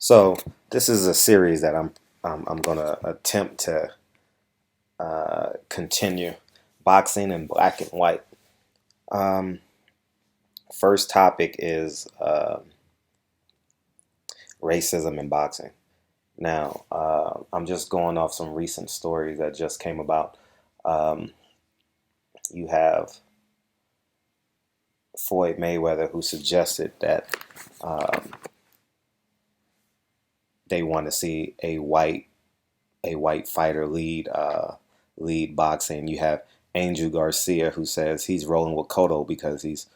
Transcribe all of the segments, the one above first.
So this is a series that I'm gonna attempt to continue boxing in black and white. Um, First topic is racism in boxing. Now I'm just going off some recent stories that just came about. Um, you have Floyd Mayweather who suggested that um, they want to see a white fighter lead boxing. You have Angel Garcia who says he's rolling with Cotto because he's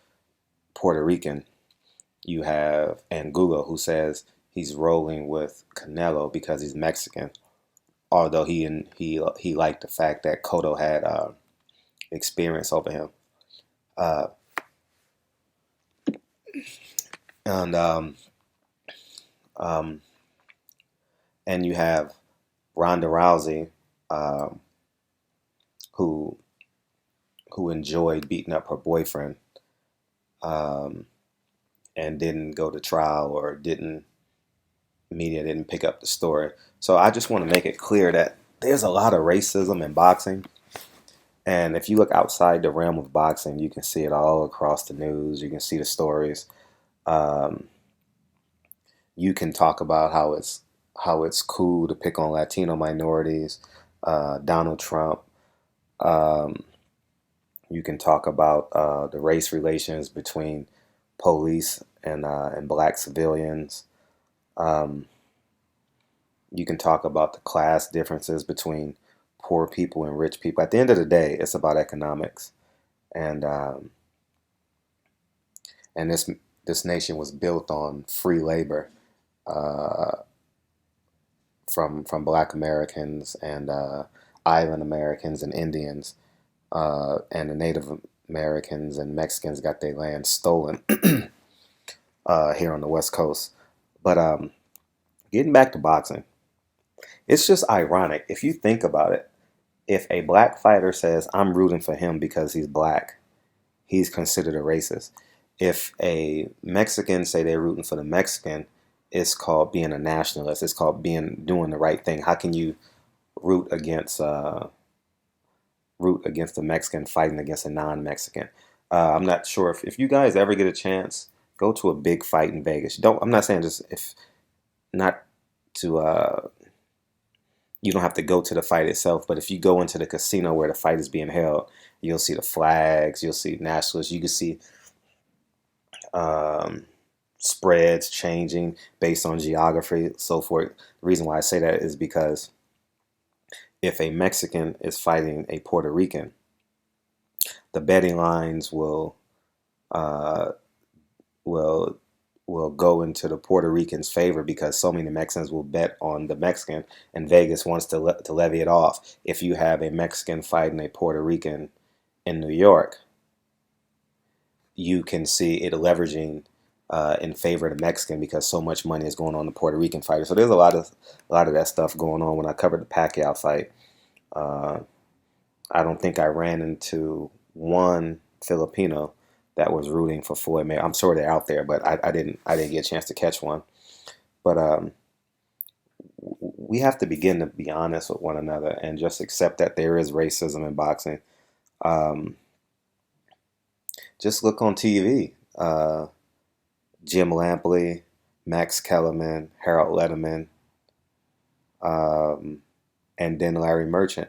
Puerto Rican. You have Angulo who says he's rolling with Canelo because he's Mexican. Although he liked the fact that Cotto had experience over him. Uh, and um, and you have Ronda Rousey, um, who enjoyed beating up her boyfriend, um, and didn't go to trial, or didn't media didn't pick up the story. So I just want to make it clear that there's a lot of racism in boxing. And if you look outside the realm of boxing, you can see it all across the news. You can see the stories. Um, you can talk about how it's cool to pick on Latino minorities, Donald Trump. Um, you can talk about the race relations between police and black civilians. Um, you can talk about the class differences between poor people and rich people. At the end of the day, it's about economics, and and this nation was built on free labor, uh, from Black Americans and Island Americans and Indians, and the Native Americans and Mexicans got their land stolen here on the West Coast. But getting back to boxing, it's just ironic if you think about it. If a black fighter says, I'm rooting for him because he's black, he's considered a racist. If a Mexican say they're rooting for the Mexican, it's called being a nationalist. It's called doing the right thing. How can you root against uh, root against a Mexican fighting against a non-Mexican? I'm not sure if you guys ever get a chance, go to a big fight in Vegas. Don't I'm not saying just if not to you don't have to go to the fight itself, but if you go into the casino where the fight is being held, you'll see the flags, you'll see nationalists, you can see um, spreads changing based on geography, so forth. The reason why I say that is because if a Mexican is fighting a Puerto Rican, the betting lines uh, will will go into the Puerto Rican's favor because so many Mexicans will bet on the Mexican, and Vegas wants to levy it off. If you have a Mexican fighting a Puerto Rican in New York, you can see it leveraging in favor of the Mexican because so much money is going on the Puerto Rican fighter. So there's a lot of that stuff going on. When I covered the Pacquiao fight, uh, I don't think I ran into one Filipino that was rooting for Floyd Mayweather. I'm sure they're out there, but I didn't get a chance to catch one. But we have to begin to be honest with one another and just accept that there is racism in boxing. Um, just look on TV. Jim Lampley, Max Kellerman, Harold Letterman, um, and then Larry Merchant.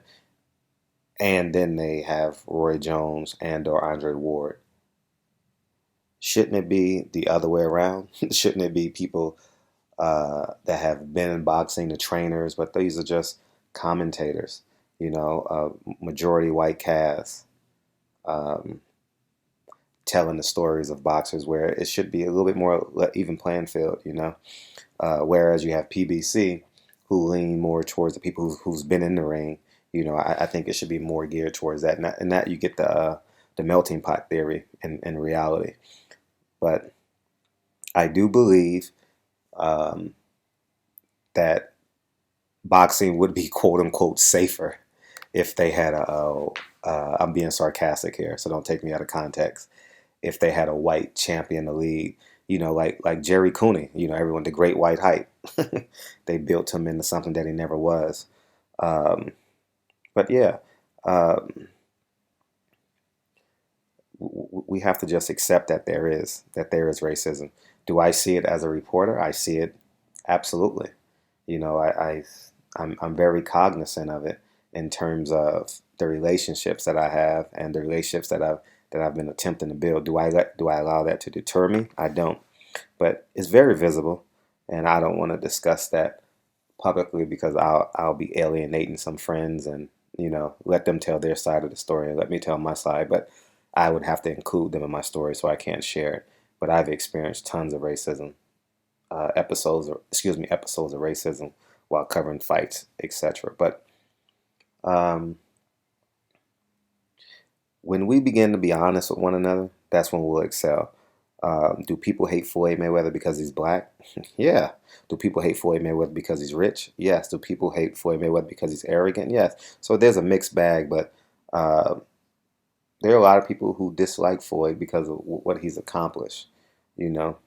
And then they have Roy Jones and or Andre Ward. Shouldn't it be the other way around? Shouldn't it be people that have been in boxing, the trainers, but these are just commentators, majority white cast, um, telling the stories of boxers where it should be a little bit more even playing field. Whereas you have PBC who lean more towards the people who's been in the ring. I think it should be more geared towards that, and that you get the melting pot theory in reality. But I do believe um, that boxing would be quote unquote safer if they had I'm being sarcastic here, so don't take me out of context. If they had a white champion in the league, like Jerry Cooney, everyone, the great white hype. They built him into something that he never was. Um, but yeah, um, we have to just accept that there is racism. Do I see it as a reporter? I see it absolutely. I'm very cognizant of it in terms of the relationships that I have and the relationships that I've been attempting to build. Do I allow that to deter me? I don't. But it's very visible, and I don't want to discuss that publicly because I'll be alienating some friends and let them tell their side of the story and let me tell my side. But I would have to include them in my story, so I can't share it. But I've experienced tons of racism episodes of racism while covering fights, etc. But um, when we begin to be honest with one another, that's when we'll excel. Do people hate Floyd Mayweather because he's black? Yeah. Do people hate Floyd Mayweather because he's rich? Yes. Do people hate Floyd Mayweather because he's arrogant? Yes. So there's a mixed bag, but uh, there are a lot of people who dislike Floyd because of what he's accomplished, you know.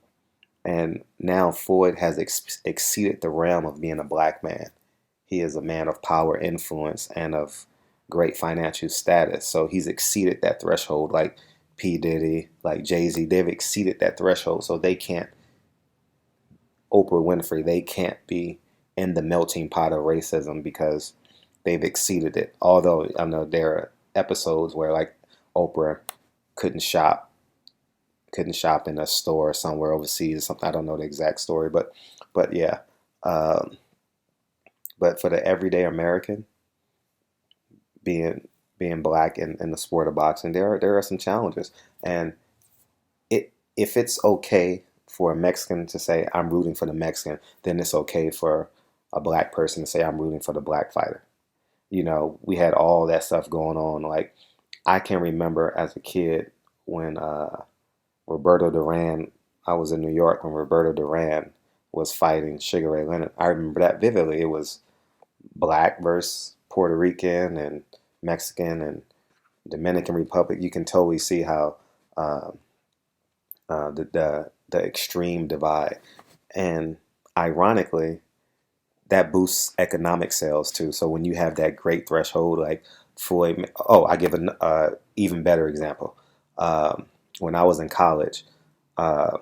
And now Floyd has exceeded the realm of being a black man. He is a man of power, influence, and of great financial status. So he's exceeded that threshold, like P. Diddy, like Jay-Z. They've exceeded that threshold. So they can't, Oprah Winfrey, they can't be in the melting pot of racism because they've exceeded it. Although I know there are episodes where, like, Oprah couldn't shop couldn't shop in a store somewhere overseas or something. I don't know the exact story, but yeah. Um, but for the everyday American, being black in the sport of boxing, there are some challenges. And if it's okay for a Mexican to say I'm rooting for the Mexican, then it's okay for a black person to say I'm rooting for the black fighter. We had all that stuff going on. Like, I can remember as a kid when Roberto Duran, I was in New York when Roberto Duran was fighting Sugar Ray Leonard. I remember that vividly. It was black versus Puerto Rican and Mexican and Dominican Republic. You can totally see how uh, the extreme divide. And ironically, that boosts economic sales too. So when you have that great threshold, like Floyd, oh, I give an even better example. When I was in college, uh,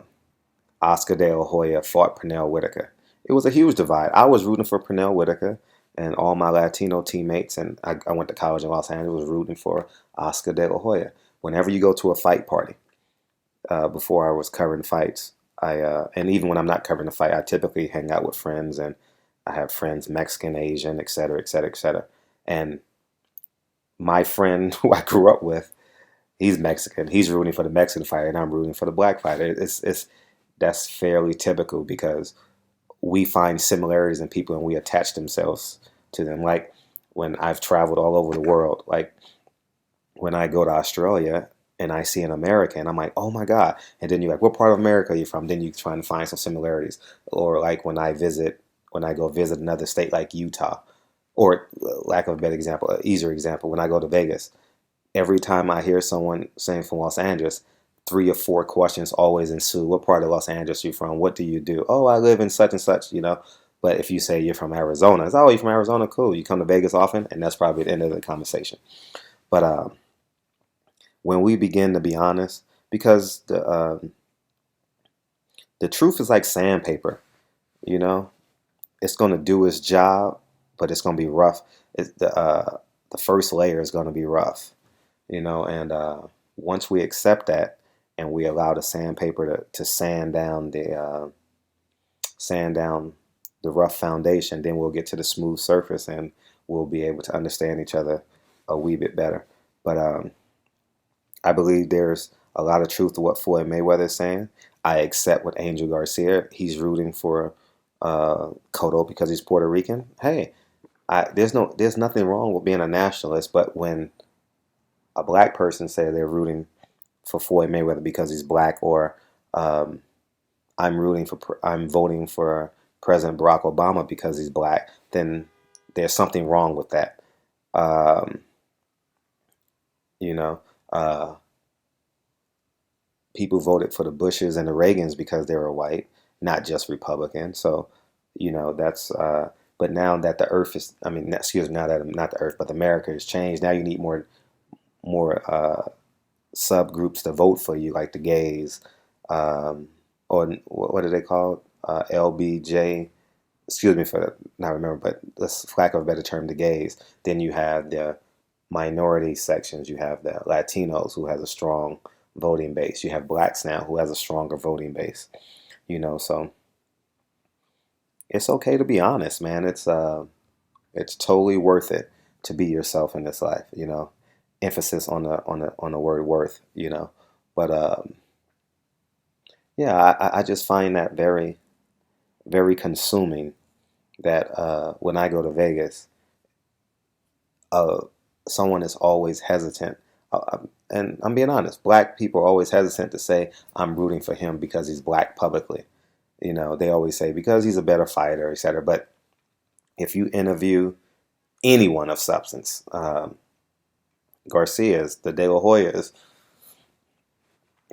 Oscar De La Hoya fought Pernell Whitaker. It was a huge divide. I was rooting for Pernell Whitaker, and all my Latino teammates, and I went to college in Los Angeles, was rooting for Oscar De La Hoya. Whenever you go to a fight party, before I was covering fights, and even when I'm not covering a fight, I typically hang out with friends, and I have friends, Mexican, Asian, et cetera, et cetera, et cetera. And my friend who I grew up with, he's Mexican. He's rooting for the Mexican fighter, and I'm rooting for the black fighter. It's That's fairly typical because we find similarities in people and we attach themselves to them. Like, when I've traveled all over the world, like when I go to Australia and I see an American, I'm like, oh my God. And then you're like, what part of America are you from? Then you try and find some similarities. Or like when I go visit another state like Utah, or lack of a better example, an easier example, when I go to Vegas, every time I hear someone saying from Los Angeles, 3 or 4 questions always ensue. What part of Los Angeles are you from? What do you do? Oh, I live in such and such. But if you say you're from Arizona, it's, oh, you're from Arizona? Cool. You come to Vegas often? And that's probably the end of the conversation. But when we begin to be honest, because the truth is like sandpaper, you know, it's going to do its job, but it's going to be rough. The first layer is going to be rough, and once we accept that and we allow the sandpaper to sand down the rough foundation, then we'll get to the smooth surface and we'll be able to understand each other a wee bit better. But I believe there's a lot of truth to what Floyd Mayweather is saying. I accept what Angel Garcia, he's rooting for Cotto because he's Puerto Rican. Hey, there's nothing wrong with being a nationalist, but when a black person say they're rooting for Floyd Mayweather because he's black, or um, I'm voting for President Barack Obama because he's black, then there's something wrong with that. Um, you know, uh, people voted for the Bushes and the Reagans because they were white, not just Republican. So, that's. But now that the Earth is, I mean, excuse me, now that not the Earth, but America has changed. Now you need more subgroups to vote for you, like the gays, um, or what are they called? LBJ. Excuse me for not remember, but let's for lack of a better term, the gays. Then you have the minority sections. You have the Latinos who has a strong voting base. You have blacks now who has a stronger voting base. So it's okay to be honest, man. It's totally worth it to be yourself in this life. Emphasis on the word worth. But yeah, I just find that very very consuming. That when I go to Vegas, uh, someone is always hesitant. And I'm being honest, black people are always hesitant to say I'm rooting for him because he's black publicly. They always say because he's a better fighter, etc. But if you interview anyone of substance, Garcias, the De La Hoyas,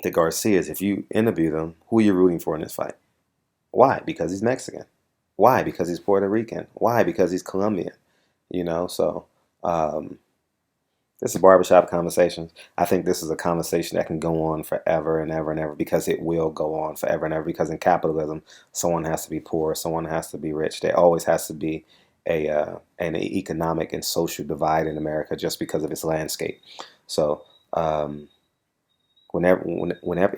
the Garcias, if you interview them, who are you rooting for in this fight? Why? Because he's Mexican. Why? Because he's Puerto Rican. Why? Because he's Colombian. So um, this is barbershop conversations. I think this is a conversation that can go on forever and ever and ever because it will go on forever and ever because in capitalism, someone has to be poor, someone has to be rich. There always has to be an economic and social divide in America just because of its landscape. So whenever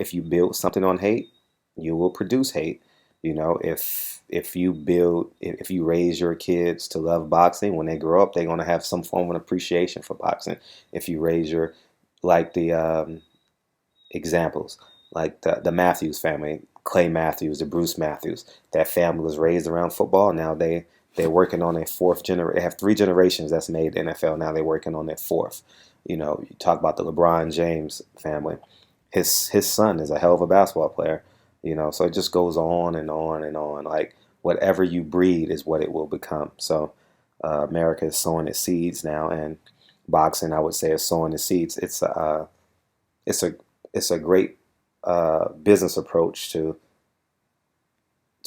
if you build something on hate, you will produce hate. If you raise your kids to love boxing, when they grow up, they're gonna have some form of appreciation for boxing. If you raise your like the examples, like the Matthews family, Clay Matthews, the Bruce Matthews, that family was raised around football. Now they're working on a fourth generation. They have three generations that's made NFL. Now they're working on their fourth. You talk about the LeBron James family. His son is a hell of a basketball player. So it just goes on and on and on. Like whatever you breed is what it will become. So America is sowing its seeds now, and boxing, I would say, is sowing its seeds. It's a it's a great business approach to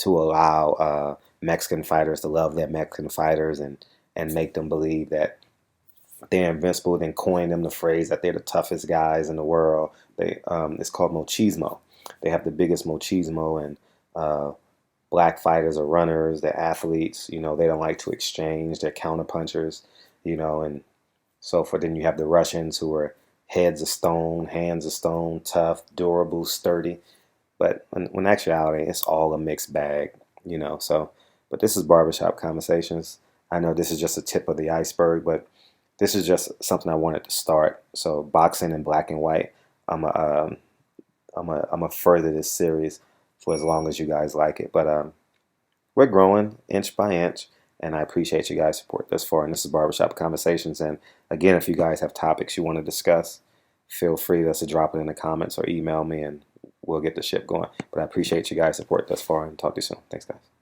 allow Mexican fighters to love their Mexican fighters and make them believe that they're invincible. Then coin them the phrase that they're the toughest guys in the world. It's called machismo. They have the biggest machismo, and black fighters are runners. They're athletes. They don't like to exchange. They're counterpunchers. And so for then you have the Russians who are heads of stone, hands of stone, tough, durable, sturdy. But when actuality, it's all a mixed bag. So, but this is barbershop conversations. I know this is just a tip of the iceberg, but this is just something I wanted to start. So boxing in black and white. I'm a further this series for as long as you guys like it. But we're growing inch by inch, and I appreciate you guys' support thus far. And this is Barbershop Conversations. And again, if you guys have topics you want to discuss, feel free to drop it in the comments or email me, and we'll get the ship going. But I appreciate you guys' support thus far, and talk to you soon. Thanks, guys.